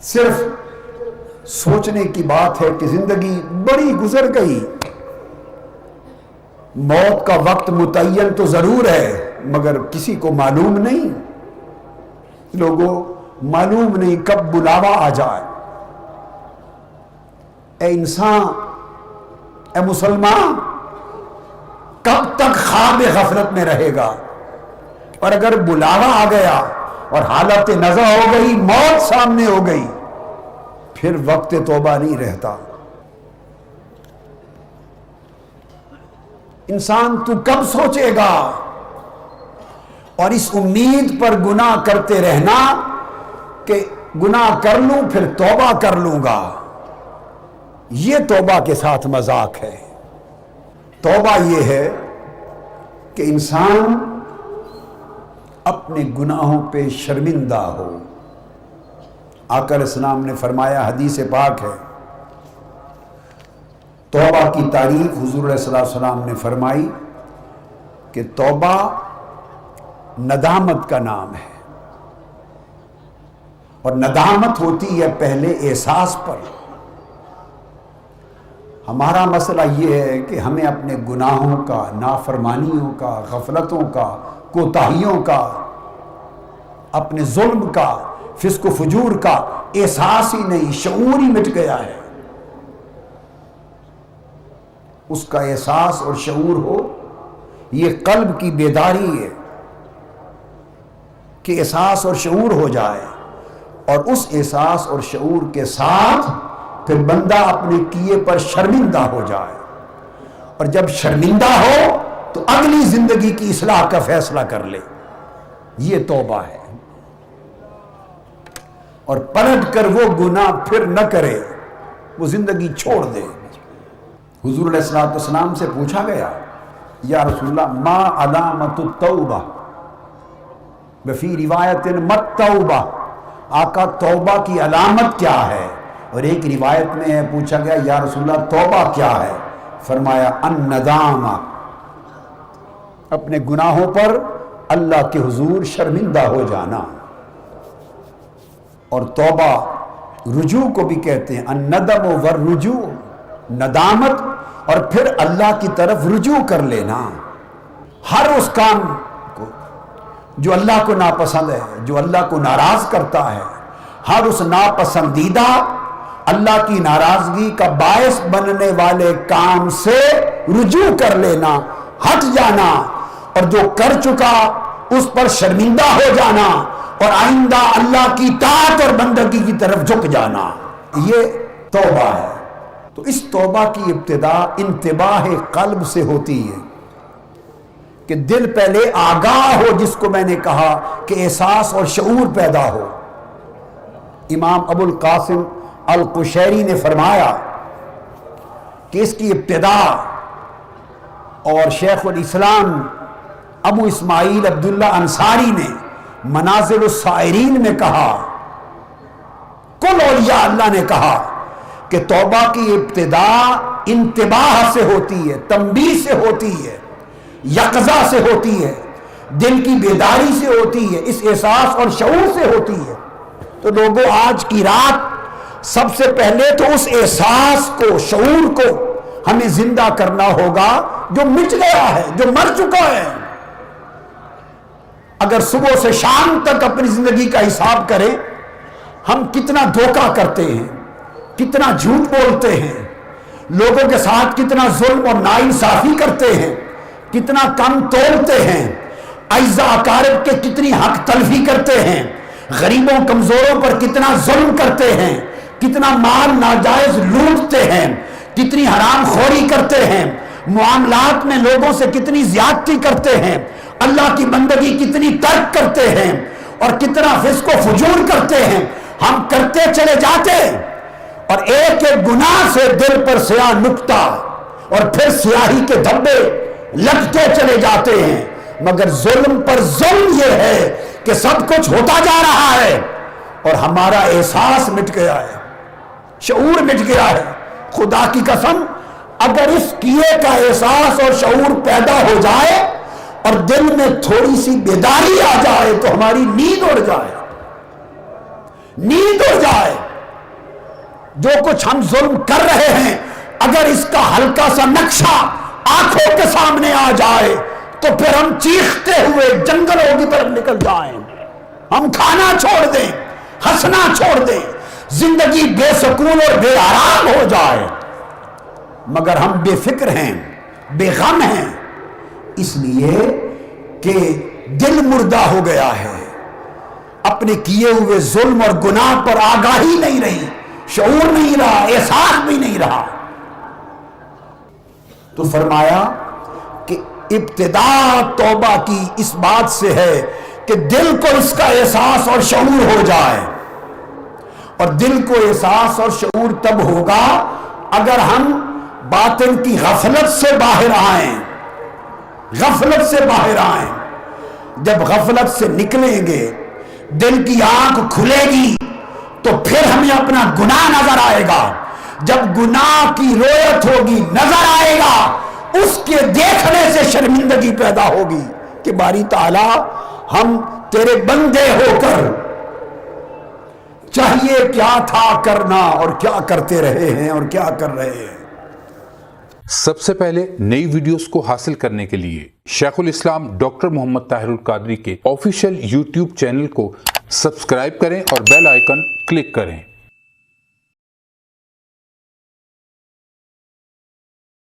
صرف سوچنے کی بات ہے کہ زندگی بڑی گزر گئی، موت کا وقت متعین تو ضرور ہے مگر کسی کو معلوم نہیں، لوگوں معلوم نہیں کب بلاوا آ جائے۔ اے انسان، اے مسلمان، کب تک خواب غفلت میں رہے گا؟ اور اگر بلاوا آ گیا اور حالت نزع ہو گئی، موت سامنے ہو گئی، پھر وقت توبہ نہیں رہتا۔ انسان تو کب سوچے گا؟ اور اس امید پر گناہ کرتے رہنا کہ گناہ کر لوں پھر توبہ کر لوں گا، یہ توبہ کے ساتھ مذاق ہے۔ توبہ یہ ہے کہ انسان اپنے گناہوں پہ شرمندہ ہو۔ آقا علیہ السلام نے فرمایا، حدیث پاک ہے، توبہ کی تعریف حضور علیہ السلام نے فرمائی کہ توبہ ندامت کا نام ہے، اور ندامت ہوتی ہے پہلے احساس پر۔ ہمارا مسئلہ یہ ہے کہ ہمیں اپنے گناہوں کا، نافرمانیوں کا، غفلتوں کا، کوتاہیوں کا، اپنے ظلم کا، فسق و فجور کا احساس ہی نہیں، شعور ہی مٹ گیا ہے۔ اس کا احساس اور شعور ہو، یہ قلب کی بیداری ہے کہ احساس اور شعور ہو جائے، اور اس احساس اور شعور کے ساتھ پھر بندہ اپنے کیے پر شرمندہ ہو جائے، اور جب شرمندہ ہو تو اگلی زندگی کی اصلاح کا فیصلہ کر لے، یہ توبہ ہے۔ اور پلٹ کر وہ گناہ پھر نہ کرے، وہ زندگی چھوڑ دے۔ حضور علیہ السلام سے پوچھا گیا، یا رسول اللہ ما علامت التوبہ، وفی روایت مت توبہ، آقا توبہ کی علامت کیا ہے؟ اور ایک روایت میں پوچھا گیا، یا رسول اللہ توبہ کیا ہے؟ فرمایا الندامہ، اپنے گناہوں پر اللہ کے حضور شرمندہ ہو جانا۔ اور توبہ رجوع کو بھی کہتے ہیں، الندم والرجوع، ندامت اور پھر اللہ کی طرف رجوع کر لینا، ہر اس کام کو جو اللہ کو ناپسند ہے، جو اللہ کو ناراض کرتا ہے، ہر اس ناپسندیدہ اللہ کی ناراضگی کا باعث بننے والے کام سے رجوع کر لینا، ہٹ جانا، اور جو کر چکا اس پر شرمندہ ہو جانا، اور آئندہ اللہ کی طاعت اور بندگی کی طرف جھک جانا، یہ توبہ ہے۔ تو اس توبہ کی ابتدا انتباہ قلب سے ہوتی ہے کہ دل پہلے آگاہ ہو، جس کو میں نے کہا کہ احساس اور شعور پیدا ہو۔ امام ابو القاسم القشیری نے فرمایا کہ اس کی ابتدا، اور شیخ الاسلام ابو اسماعیل عبداللہ انصاری نے منازل السائرین میں کہا، کل اولیاء اللہ نے کہا کہ توبہ کی ابتدا انتباہ سے ہوتی ہے، تنبیہ سے ہوتی ہے، یقظہ سے ہوتی ہے، دل کی بیداری سے ہوتی ہے، اس احساس اور شعور سے ہوتی ہے۔ تو لوگوں، آج کی رات سب سے پہلے تو اس احساس کو، شعور کو ہمیں زندہ کرنا ہوگا جو مٹ گیا ہے، جو مر چکا ہے۔ اگر صبح سے شام تک اپنی زندگی کا حساب کریں، ہم کتنا دھوکہ کرتے ہیں، کتنا جھوٹ بولتے ہیں، لوگوں کے ساتھ کتنا ظلم اور ناانصافی کرتے ہیں، کتنا کم تولتے ہیں، اعزاء اقارب کے کتنی حق تلفی کرتے ہیں، غریبوں کمزوروں پر کتنا ظلم کرتے ہیں، کتنا مال ناجائز لوٹتے ہیں، کتنی حرام خوری کرتے ہیں، معاملات میں لوگوں سے کتنی زیادتی کرتے ہیں، اللہ کی بندگی کتنی ترک کرتے ہیں، اور کتنا فسق و فجور کرتے ہیں۔ ہم کرتے چلے جاتے، اور ایک ایک گناہ سے دل پر سیاہ نقطہ اور پھر سیاہی کے دھبے لگتے چلے جاتے ہیں، مگر ظلم پر ظلم یہ ہے کہ سب کچھ ہوتا جا رہا ہے اور ہمارا احساس مٹ گیا ہے، شعور مٹ گیا ہے۔ خدا کی قسم، اگر اس کیے کا احساس اور شعور پیدا ہو جائے اور دل میں تھوڑی سی بیداری آ جائے تو ہماری نیند اڑ جائے، نیند اڑ جائے۔ جو کچھ ہم ظلم کر رہے ہیں اگر اس کا ہلکا سا نقشہ آنکھوں کے سامنے آ جائے تو پھر ہم چیختے ہوئے جنگلوں کی طرف نکل جائیں، ہم کھانا چھوڑ دیں، ہنسنا چھوڑ دیں، زندگی بے سکون اور بے آرام ہو جائے، مگر ہم بے فکر ہیں، بے غم ہیں، اس لیے کہ دل مردہ ہو گیا ہے، اپنے کیے ہوئے ظلم اور گناہ پر آگاہی نہیں رہی، شعور نہیں رہا، احساس بھی نہیں رہا۔ تو فرمایا کہ ابتدا توبہ کی اس بات سے ہے کہ دل کو اس کا احساس اور شعور ہو جائے، اور دل کو احساس اور شعور تب ہوگا اگر ہم باطن کی غفلت سے باہر آئیں، غفلت سے باہر آئیں۔ جب غفلت سے نکلیں گے، دل کی آنکھ کھلے گی تو پھر ہمیں اپنا گناہ نظر آئے گا، جب گناہ کی رویت ہوگی نظر آئے گا، اس کے دیکھنے سے شرمندگی پیدا ہوگی کہ باری تعالیٰ ہم تیرے بندے ہو کر چاہیے کیا تھا کرنا اور کیا کرتے رہے ہیں اور کیا کر رہے ہیں۔ سب سے پہلے نئی ویڈیوز کو حاصل کرنے کے لیے شیخ الاسلام ڈاکٹر محمد طاہر القادری کے آفیشیل یوٹیوب چینل کو سبسکرائب کریں اور بیل آئیکن کلک کریں۔